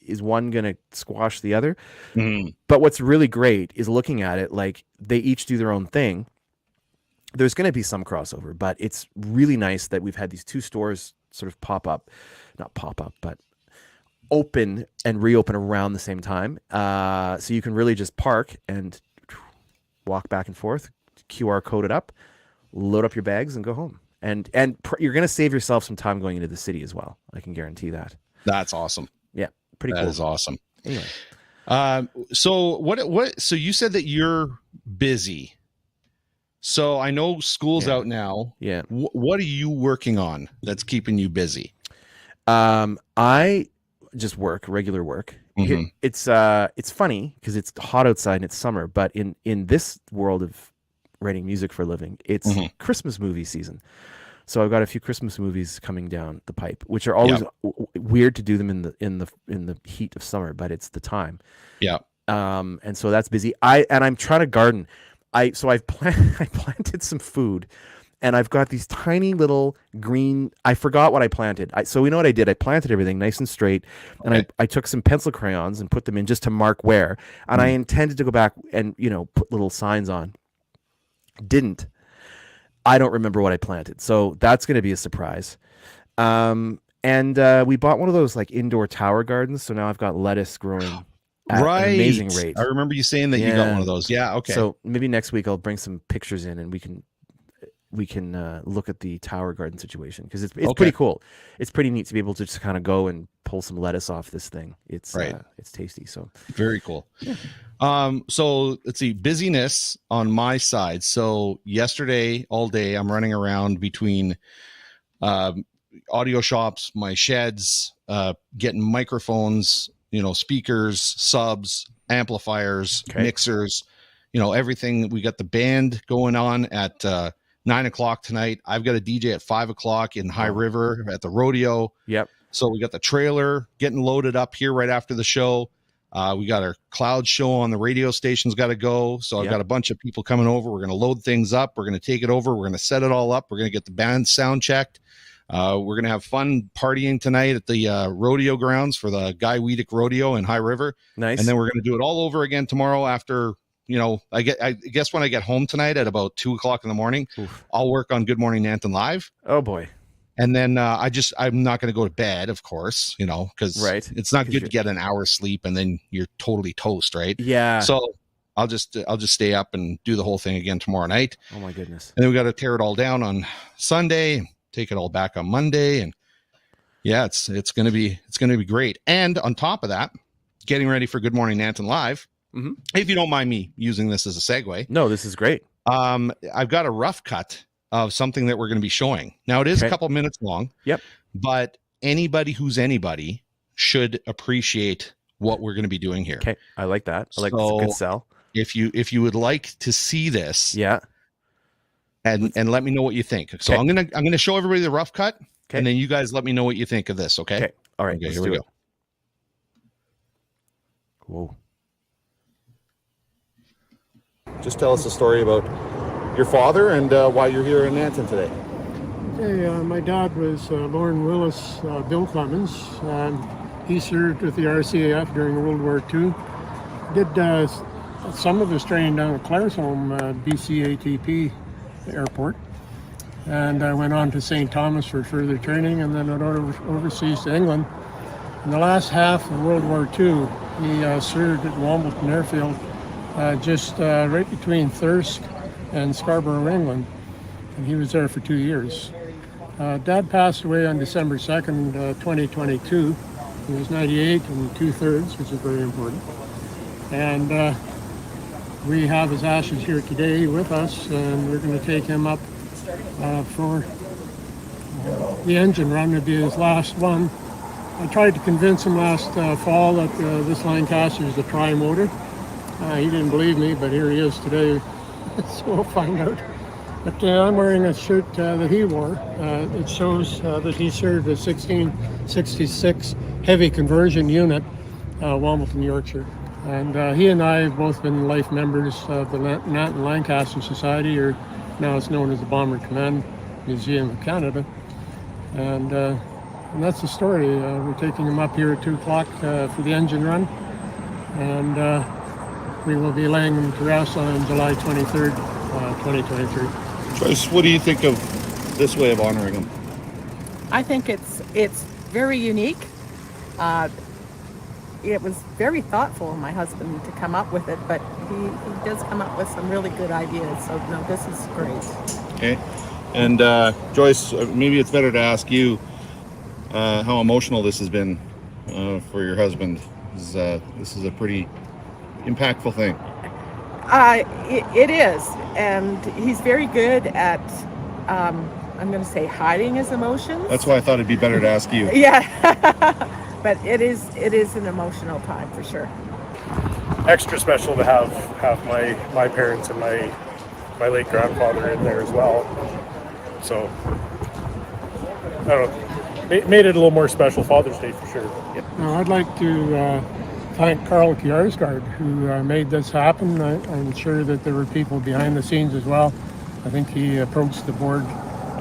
is one gonna squash the other?
Mhm.
But what's really great is looking at it like they each do their own thing. There's going to be some crossover, but it's really nice that we've had these two stores sort of not pop up, but open and reopen around the same time. So you can really just park and walk back and forth, QR code it up, load up your bags and go home. And you're going to save yourself some time going into the city as well. I can guarantee that.
That's awesome.
Yeah. Pretty
That
cool.
is awesome.
Anyway.
So what? So you said that you're busy. So I know school's
Yeah.
out now.
Yeah.
What are you working on that's keeping you busy?
I just work, regular work.
Mhm.
It's funny because it's hot outside and it's summer, but in this world of writing music for a living, it's
Mhm.
Christmas movie season. So I've got a few Christmas movies coming down the pipe, which are always weird to do them in the heat of summer, but it's the time.
Yeah.
And so that's busy. I'm trying to garden. I planted some food, and I've got these tiny little green. I forgot what I planted. So we know what I did. I planted everything nice and straight, and
Okay.
I took some pencil crayons and put them in just to mark where. And I intended to go back and put little signs on. Didn't. I don't remember what I planted, so that's going to be a surprise. And we bought one of those like indoor tower gardens, so now I've got lettuce growing at an amazing rate.
I remember you saying that you got one of those. Yeah. Okay.
So maybe next week I'll bring some pictures in, and we can look at the tower garden situation, because it's pretty cool. It's pretty neat to be able to just kind of go and pull some lettuce off this thing. It's it's tasty. So
very cool. Yeah. So let's see, busyness on my side. So yesterday all day I'm running around between audio shops, my sheds, getting microphones, speakers, subs, amplifiers, mixers, everything. We got the band going on at 9:00 tonight. I've got a DJ at 5:00 in High River at the rodeo.
Yep.
So we got the trailer getting loaded up here right after the show. We got our cloud show on the radio station's got to go. So I've got a bunch of people coming over. We're going to load things up. We're going to take it over. We're going to set it all up. We're going to get the band sound checked. We're going to have fun partying tonight at the rodeo grounds for the Guy Wiedek Rodeo in High River.
Nice.
And then we're going to do it all over again tomorrow after, I guess when I get home tonight at about 2:00 in the morning, I'll work on Good Morning Nanton Live.
Oh boy. And
then I'm not going to go to bed, of course, because it's not good to get an hour's sleep and then you're totally toast, right?
Yeah.
So I'll just stay up and do the whole thing again tomorrow night.
Oh my goodness.
And then we got to tear it all down on Sunday, take it all back on Monday, and yeah, it's going to be great. And on top of that, getting ready for Good Morning Nanton Live. Mm-hmm. If you don't mind me using this as a segue.
No, this is great.
I've got a rough cut of something that we're going to be showing. Now, it is a couple minutes long.
Yep.
But anybody who's anybody should appreciate what we're going to be doing here.
Okay. I like that. I like that's a good sell.
If you would like to see this, and let me know what you think. So I'm gonna show everybody the rough cut, and then you guys let me know what you think of this. Okay.
All right.
Okay, here we go.
Whoa.
Just tell us a story about your father and why you're here in Nanton today.
Okay, my dad was Lauren Willis Bill Clemens. He served with the RCAF during World War II. Did some of his training down at Claresholm, BCATP Airport. And I went on to St. Thomas for further training, and then went overseas to England. In the last half of World War II, he served at Wambleton Airfield, just right between Thirsk and Scarborough, England, and he was there for 2 years. Dad passed away on December 2nd, 2022. He was 98 and 2/3, which is very important. And we have his ashes here today with us, and we're going to take him up for the engine run. It'll be his last one. I tried to convince him last fall that this Lancaster is a tri-motor. He didn't believe me, but here he is today. So we'll find out. But I'm wearing a shirt that he wore. It shows that he served the 1666 Heavy Conversion Unit, Wambleton, Yorkshire. And he and I have both been life members of the Nanton Lancaster Society, or now it's known as the Bomber Command Museum of Canada. And that's the story. We're taking him up here at 2:00 for the engine run. And we will be laying him to rest on July 23rd, 2023.
Joyce, what do you think of this way of honoring him?
I think it's very unique. It was very thoughtful of my husband to come up with it, but he does come up with some really good ideas. So no, this is great.
Okay. And Joyce, maybe it's better to ask you how emotional this has been for your husband. This is a pretty impactful thing.
It is, and he's very good at, I'm going to say, hiding his emotions.
That's why I thought it'd be better to ask you.
Yeah, but it is an emotional time for sure.
Extra special to have my parents and my late grandfather in there as well. So I don't know, made it a little more special Father's Day for sure.
Now, I'd like to thank Carl Kjaersgaard, who made this happen. I'm sure that there were people behind the scenes as well. I think he approached the board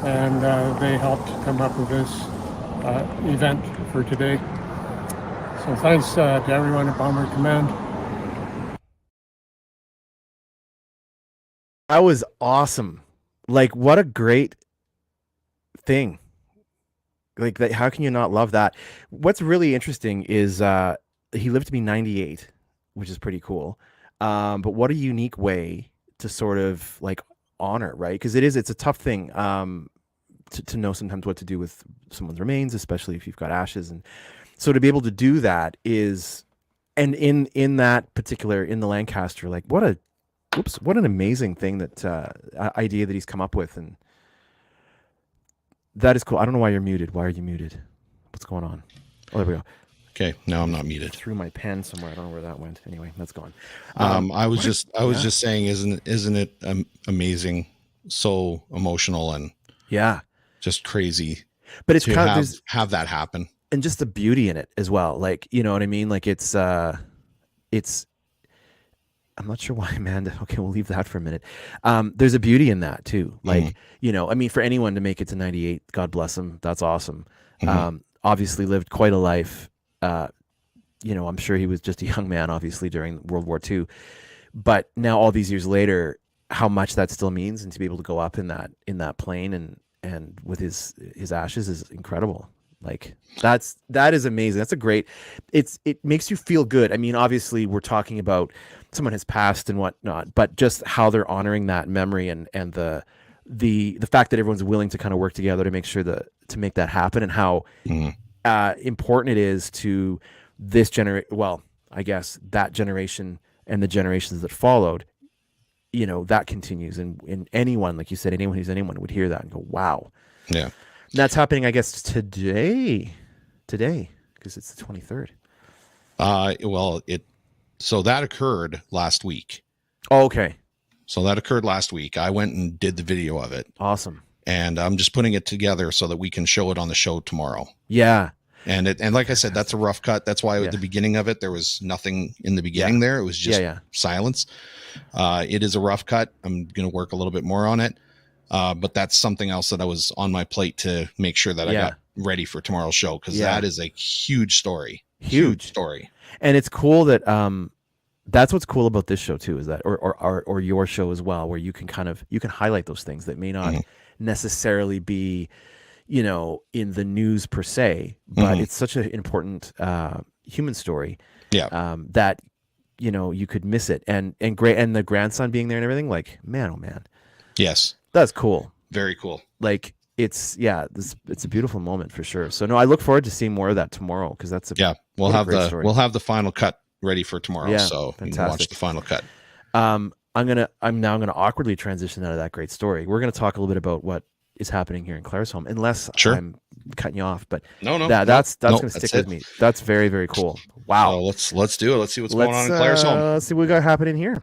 and they helped come up with this event for today. So thanks to everyone at Bomber Command.
That was awesome. Like, what a great thing. Like, how can you not love that? What's really interesting is he lived to be 98, which is pretty cool. But what a unique way to sort of like honor, right? Because it's a tough thing to know sometimes what to do with someone's remains, especially if you've got ashes. And so to be able to do that is, and in that particular, in the Lancaster, like what an amazing thing that idea that he's come up with. And that is cool. I don't know why you're muted. Why are you muted? What's going on? Oh, there we go.
Okay, now I'm not muted.
Threw my pen somewhere. I don't know where that went. Anyway, that's gone.
I was just saying, isn't it amazing? So emotional and just crazy.
But it's
to
kind of
have that happen,
and just the beauty in it as well. Like, you know what I mean? Like it's I'm not sure why Amanda. Okay, we'll leave that for a minute. There's a beauty in that too. Like, you know, I mean, for anyone to make it to 98, God bless him. That's awesome. Obviously lived quite a life. You know, I'm sure he was just a young man, obviously, during World War II. But now, all these years later, how much that still means, and to be able to go up in that plane and with his ashes is incredible. Like that is amazing. That's a great. It makes you feel good. I mean, obviously, we're talking about someone has passed and whatnot, but just how they're honoring that memory and the fact that everyone's willing to kind of work together to make sure to make that happen, and how important it is to this generation. Well, I guess that generation and the generations that followed, you know, that continues. And anyone, like you said, anyone who's anyone would hear that and go, wow.
Yeah.
And that's happening, I guess, today, because it's the 23rd.
So that occurred last week.
Oh, okay.
So that occurred last week. I went and did the video of it.
Awesome.
And I'm just putting it together so that we can show it on the show tomorrow.
Yeah.
And like I said, that's a rough cut. That's why at the beginning of it, there was nothing in the beginning there. It was just silence. It is a rough cut. I'm going to work a little bit more on it. But that's something else that I was on my plate to make sure that I got ready for tomorrow's show. Cause that is a huge story. Huge story.
And it's cool that, that's what's cool about this show too, is that, or your show as well, where you can highlight those things that may not necessarily be, you know, in the news per se, but it's such an important human story. That, you know, you could miss it. And great, and the grandson being there and everything, like, man, oh man.
Yes.
That's cool.
Very cool.
Like it's a beautiful moment for sure. So no, I look forward to seeing more of that tomorrow, because that's
we'll have the final cut ready for tomorrow.
Yeah,
so
fantastic.
You can watch the final cut.
I'm now gonna awkwardly transition out of that great story. We're gonna talk a little bit about what is happening here in Claresholm, unless I'm cutting you off. But that's gonna stick with me. That's very, very cool. Wow.
So let's do it. Let's see what's going on in Claresholm.
Let's see what we got happening here.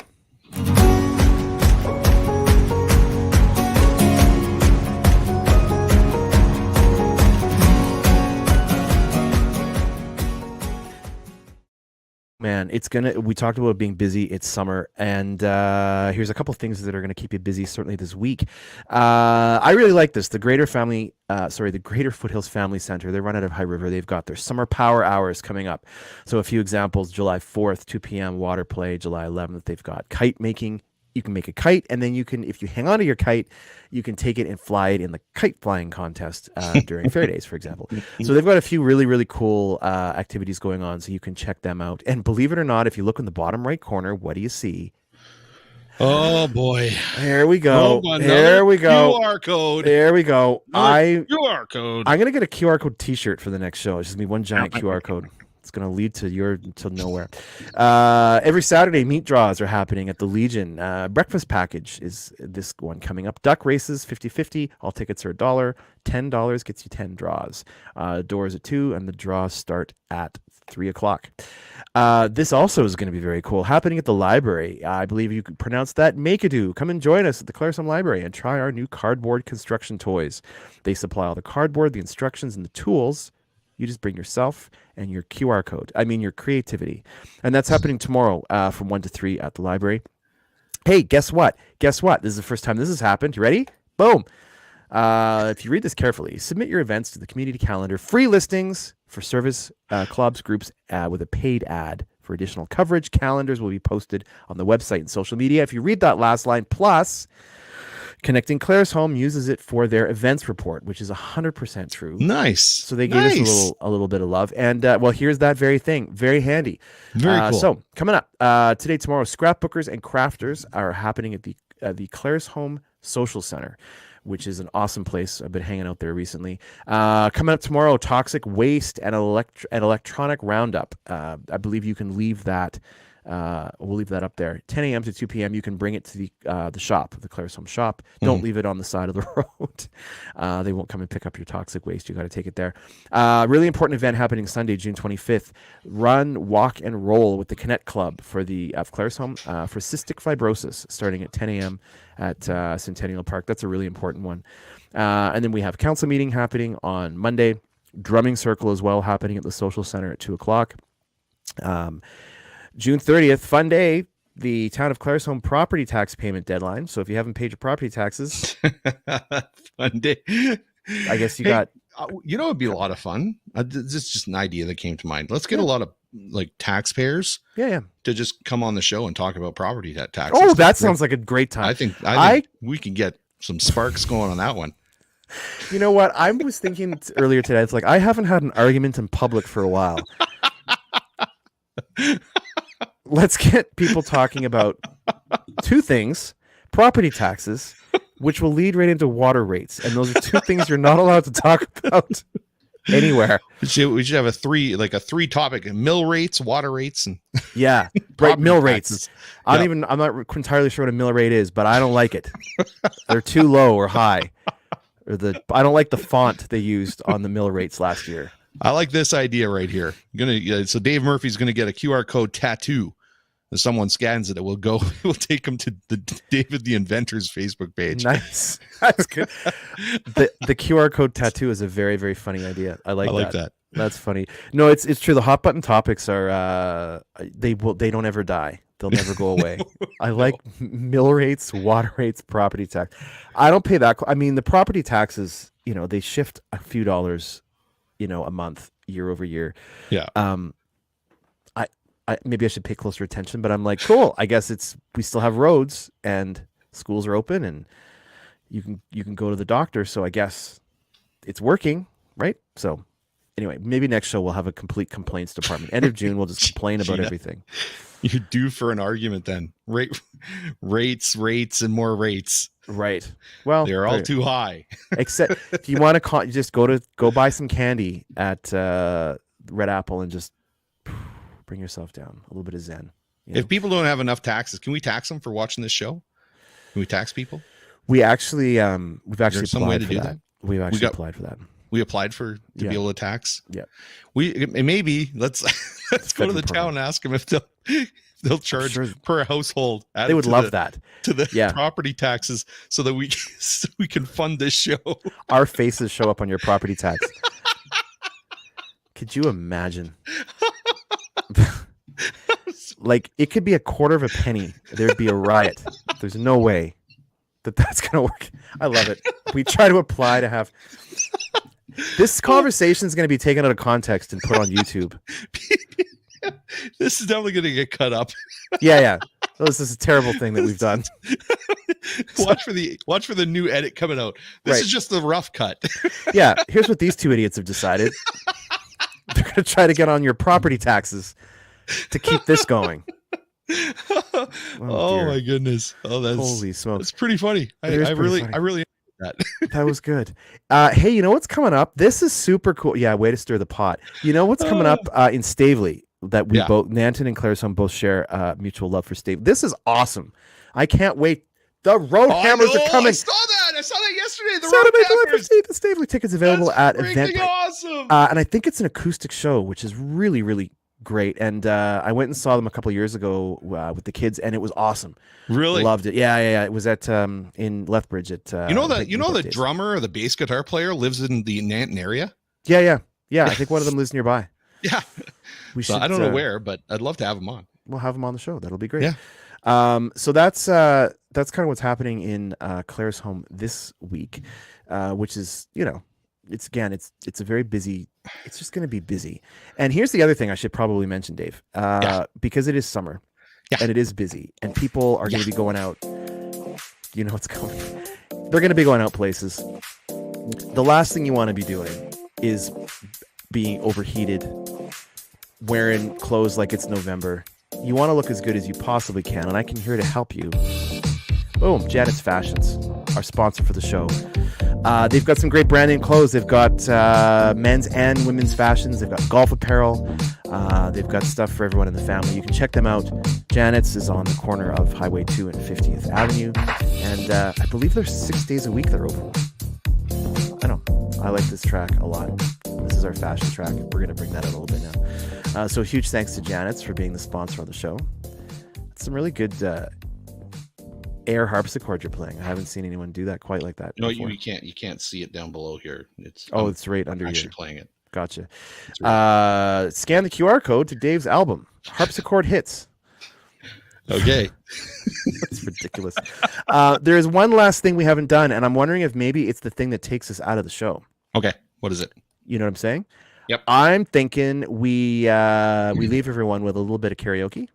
Man, we talked about being busy. It's summer, and here's a couple things that are going to keep you busy, certainly this week. I really like this. The Greater Foothills Family Center. They run out of High River. They've got their summer power hours coming up. So a few examples: July 4th, 2 p.m. water play. July 11th, they've got kite making. You can make a kite, and then you can, if you hang on to your kite, you can take it and fly it in the kite flying contest during fair days, for example. So they've got a few really, really cool activities going on, so you can check them out. And believe it or not, if you look in the bottom right corner, what do you see?
Oh boy!
Here we go. Here we go.
QR code.
There we go.
QR code.
I'm gonna get a QR code T-shirt for the next show. It's just gonna be one giant QR code. It's going to lead to nowhere. Every Saturday, meat draws are happening at the Legion. Breakfast package is this one coming up. Duck races, 50-50. All tickets are $1. $10 gets you 10 draws. Doors at 2, and the draws start at 3 o'clock. This also is going to be very cool. Happening at the library. I believe you could pronounce that Make-A-Do. Come and join us at the Claresholm Library and try our new cardboard construction toys. They supply all the cardboard, the instructions, and the tools. You just bring yourself and your QR code. I mean, your creativity. And that's happening tomorrow from 1 to 3 at the library. Hey, guess what? This is the first time this has happened. You ready? Boom. If you read this carefully, submit your events to the community calendar. Free listings for service clubs, groups with a paid ad. For additional coverage, calendars will be posted on the website and social media. If you read that last line, plus... Connecting Claresholm uses it for their events report, which is 100% true.
Nice.
So they gave us a little bit of love. And well, here's that very thing. Very handy.
Very cool.
So coming up today, tomorrow, scrapbookers and crafters are happening at the Claresholm Social Center, which is an awesome place. I've been hanging out there recently. Coming up tomorrow, toxic waste and electronic roundup. I believe you can leave that. We'll leave that up there. 10 a.m. to 2 p.m. You can bring it to the shop, the Claresholm shop. Don't leave it on the side of the road. They won't come and pick up your toxic waste. You got to take it there. Really important event happening Sunday, June 25th. Run, walk, and roll with the Connect Club for the Claresholm for cystic fibrosis, starting at 10 a.m. at Centennial Park. That's a really important one. And then we have council meeting happening on Monday. Drumming circle as well happening at the Social Center at 2 o'clock. June 30th, fun day, the town of Claresholm property tax payment deadline. So if you haven't paid your property taxes,
fun day.
I guess you got.
You know, it'd be a lot of fun. This is just an idea that came to mind. Let's get a lot of like taxpayers, to just come on the show and talk about property taxes.
Oh, that sounds like a great time.
I think we can get some sparks going on that one.
You know what? I was thinking earlier today. It's like I haven't had an argument in public for a while. Let's get people talking about two things: property taxes, which will lead right into water rates. And those are two things you're not allowed to talk about anywhere.
We should have a three topic: mill rates, water rates, and
right, mill rates. I'm not entirely sure what a mill rate is, but I don't like it. They're too low or high. I don't like the font they used on the mill rates last year.
I like this idea right here. So Dave Murphy's going to get a QR code tattoo. If someone scans it, it will take him to the David the Inventor's Facebook page.
Nice. That's good. The QR code tattoo is a very, very funny idea. I like that. That's funny. No, it's true. The hot button topics are they don't ever die. They'll never go away. I like mill rates, water rates, property tax. I don't pay that. I mean, the property taxes, they shift a few dollars, a month, year over year.
Yeah.
I maybe I should pay closer attention, but I'm like, cool. I guess we still have roads and schools are open and you can go to the doctor. So I guess it's working, right? So anyway, maybe next show we'll have a complete complaints department. End of June, we'll just complain about everything.
You're due for an argument then. Rates, and more rates.
Right. Well,
they're all too high.
Except if you want to just go buy some candy at Red Apple and just bring yourself down. A little bit of zen.
If people don't have enough taxes, can we tax them for watching this show? Can we tax people?
We've actually applied for that. We've actually applied for that.
We applied to be able to tax.
Yeah.
Maybe let's go to the town and ask them if they'll charge per household.
They would love that
to the property taxes so that we can fund this show.
Our faces show up on your property tax. Could you imagine? Like it could be a quarter of a penny. There'd be a riot. There's no way that's gonna work. I love it. We try to apply to have this conversation is going to be taken out of context and put on YouTube.
This is definitely going to get cut up.
Yeah. This is a terrible thing that we've done.
Watch for the new edit coming out. This is just the rough cut.
Yeah. Here's what these two idiots have decided. They're going to try to get on your property taxes to keep this going.
Oh my goodness. Oh,
holy smokes.
That's pretty funny. I really enjoyed that.
That was good. Hey, you know what's coming up? This is super cool. Yeah, way to stir the pot. You know what's coming up in Stavely that we both, Nanton and Claresholm, both share mutual love for Stavely. This is awesome. I can't wait. The Road Hammers are coming.
I saw that yesterday. The
Road Hammers. The Stavely tickets available at Eventbrite.
Awesome.
And I think it's an acoustic show, which is really, really great. And I went and saw them a couple of years ago with the kids, and it was awesome.
Really
loved it. Yeah. It was at in Lethbridge at
the drummer or the bass guitar player lives in the Nanton area.
Yeah. I think one of them lives nearby.
Yeah. I don't know where, but I'd love to have him on.
We'll have him on the show. That'll be great.
Yeah.
So that's kind of what's happening in Claresholm this week, which is, it's a very busy. It's just going to be busy. And here's the other thing I should probably mention, Dave, because it is summer and it is busy and people are going to be going out. You know what's coming. They're going to be going out places. The last thing you want to be doing is being overheated, wearing clothes like it's November. You want to look as good as you possibly can, and I can here to help you. Boom, Janet's Fashions. our sponsor for the show. They've got some great branding clothes. They've got men's and women's fashions. They've got golf apparel. They've got stuff for everyone in the family. You can check them out. Janet's is on the corner of Highway 2 and 50th Avenue. And I believe they're 6 days a week they're open. I don't know. I like this track a lot. This is our fashion track. We're going to bring that out a little bit now. So huge thanks to Janet's for being the sponsor of the show. It's some really good air harpsichord you're playing. I haven't seen anyone do that quite like that.
No,
before.
you can't see it down below here. It's
it's right under
actually
here.
playing it.
Gotcha.
Right.
Scan the QR code to Dave's album, Harpsichord Hits.
Okay.
That's ridiculous. There is one last thing we haven't done, and I'm wondering if maybe it's the thing that takes us out of the show.
Okay. What is it?
You know what I'm saying?
Yep.
I'm thinking we leave everyone with a little bit of karaoke.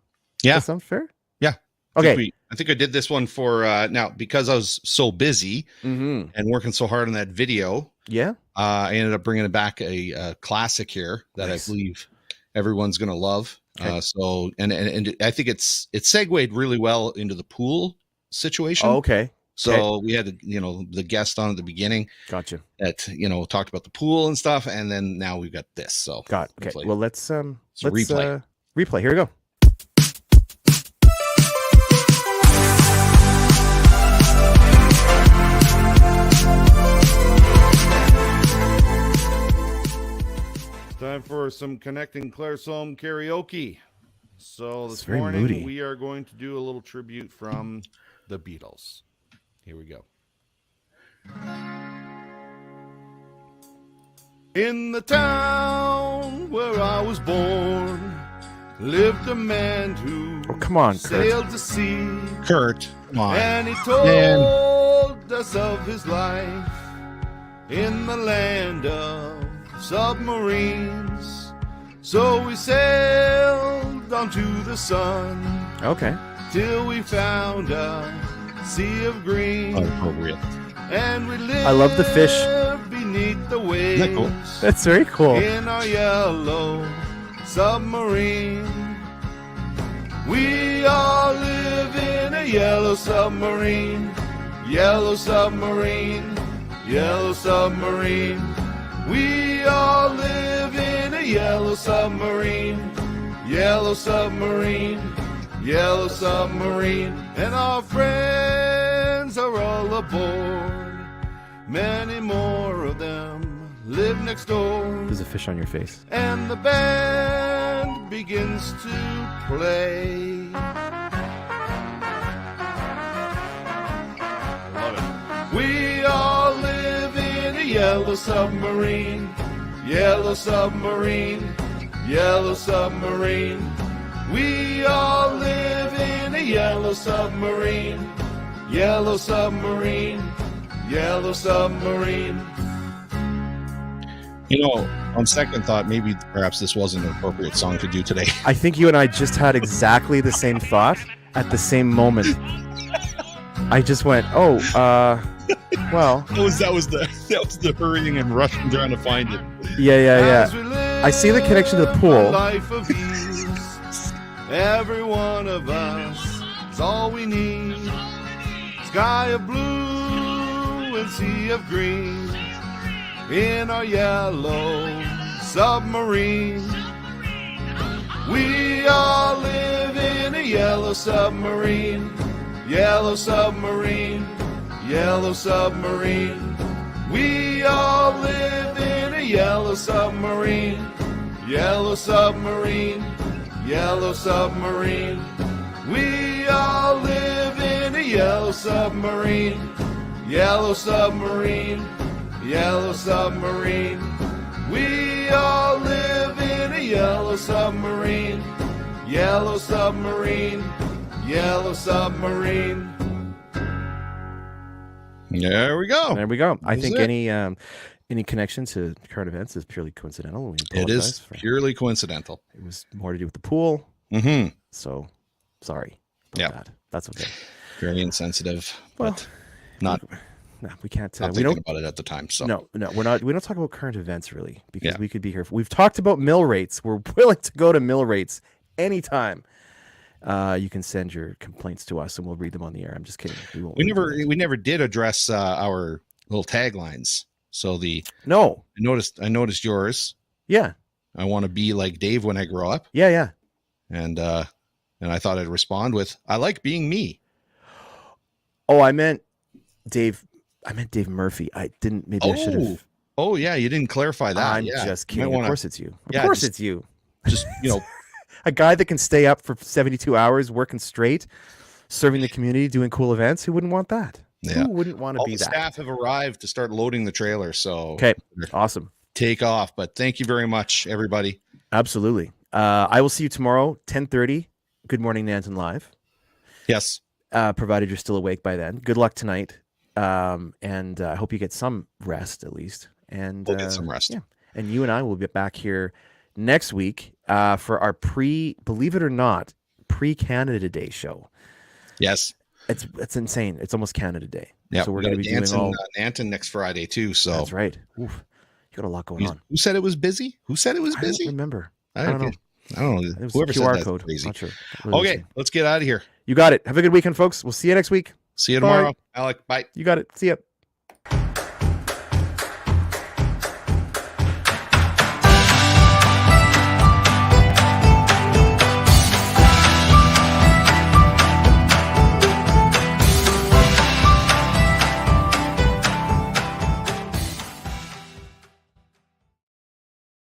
Yeah.
That sounds fair?
Yeah.
Okay.
I think I did this one for now because I was so busy and working so hard on that video.
Yeah.
I ended up bringing back a classic here that I believe everyone's going to love.
Okay.
So I think it's segued really well into the pool situation.
Oh, okay.
So we had the guest on at the beginning.
Gotcha.
That talked about the pool and stuff, and then now we've got this. So
Okay. Well, let's
replay.
Replay. Here we go.
Time for some Connecting Claresholm karaoke. So this
very
morning
moody.
we are going to do a little tribute from the Beatles. Here we go. In the town where I was born lived a man who
come on, Kurt.
sailed the sea.
Kurt, come on.
And he told us of his life in the land of submarines. So we sailed onto the sun.
Okay.
Till we found a sea of green.
Appropriate.
And we lived
I love the fish.
beneath the waves.
Isn't that cool?
That's very cool.
In our yellow submarine. We all live in a yellow submarine. Yellow submarine. Yellow submarine. We all live in a yellow submarine. Yellow submarine. Yellow submarine. And our friends are all aboard. Many more of them live next door.
There's a fish on your face.
And the band begins to play. Love it. We all live in a yellow submarine. Yellow submarine. Yellow submarine. We all live in a yellow submarine. Yellow submarine. Yellow submarine.
On second thought, maybe perhaps this wasn't an appropriate song to do today.
I think you and I just had exactly the same thought at the same moment. I just went, well.
that was the hurrying and rushing trying to find it.
Yeah. I see the connection to the pool.
Life of ease. Every one of us is all we need. Sky of blue and sea of green. In our yellow submarine. We all live in a yellow submarine. Yellow submarine. Yellow submarine. We all live in a yellow submarine. Yellow submarine. Yellow submarine. We all live in a yellow submarine. Yellow submarine. Yellow submarine. We all live in a yellow submarine. Yellow submarine. Yellow submarine.
There we go.
There we go. I
That was
think
it.
any connection to current events is purely coincidental.
It is purely coincidental.
It was more to do with the pool.
Mm-hmm.
So sorry about that. That's okay.
Very insensitive,
Well,
but not.
No, we can't.
Not
We
thinking
don't.
about it at the time. So
No, we're not. We don't talk about current events really because
Yeah.
we could be here. We've talked about mill rates. We're willing to go to mill rates anytime. you can send your complaints to us and we'll read them on the air. I'm just kidding.
We never did address our little taglines. So
no,
I noticed yours.
Yeah.
I want to be like Dave when I grow up.
Yeah.
And I thought I'd respond with, I like being me.
Oh, I meant Dave Murphy. I didn't. Maybe I should have.
Oh yeah, you didn't clarify that.
I'm just kidding. Of course it's you. Of course it's you.
Just
a guy that can stay up for 72 hours working straight, serving the community, doing cool events. Who wouldn't want that?
Yeah.
Who wouldn't want to be
the
that?
Staff have arrived to start loading the trailer. So
okay, awesome.
Take off. But thank you very much, everybody.
Absolutely. I will see you tomorrow, 10:30. Good morning, Nanton Live.
Yes.
Provided you're still awake by then. Good luck tonight. And I hope you get some rest at least. And
we'll get some rest.
Yeah. And you and I will be back here next week for our believe it or not, pre-Canada Day show.
Yes.
It's insane. It's almost Canada Day.
Yeah.
So we're going to be doing all
Nanton next Friday too. So
that's right. Oof. You got a lot going on.
Who said it was busy? I don't
remember.
I don't know.
It was
Whoever
QR
said
code.
Crazy.
Not sure.
Okay, let's get out of here.
You got it. Have a good weekend, folks. We'll see you next week.
See you tomorrow. Alec, bye.
You got it. See ya.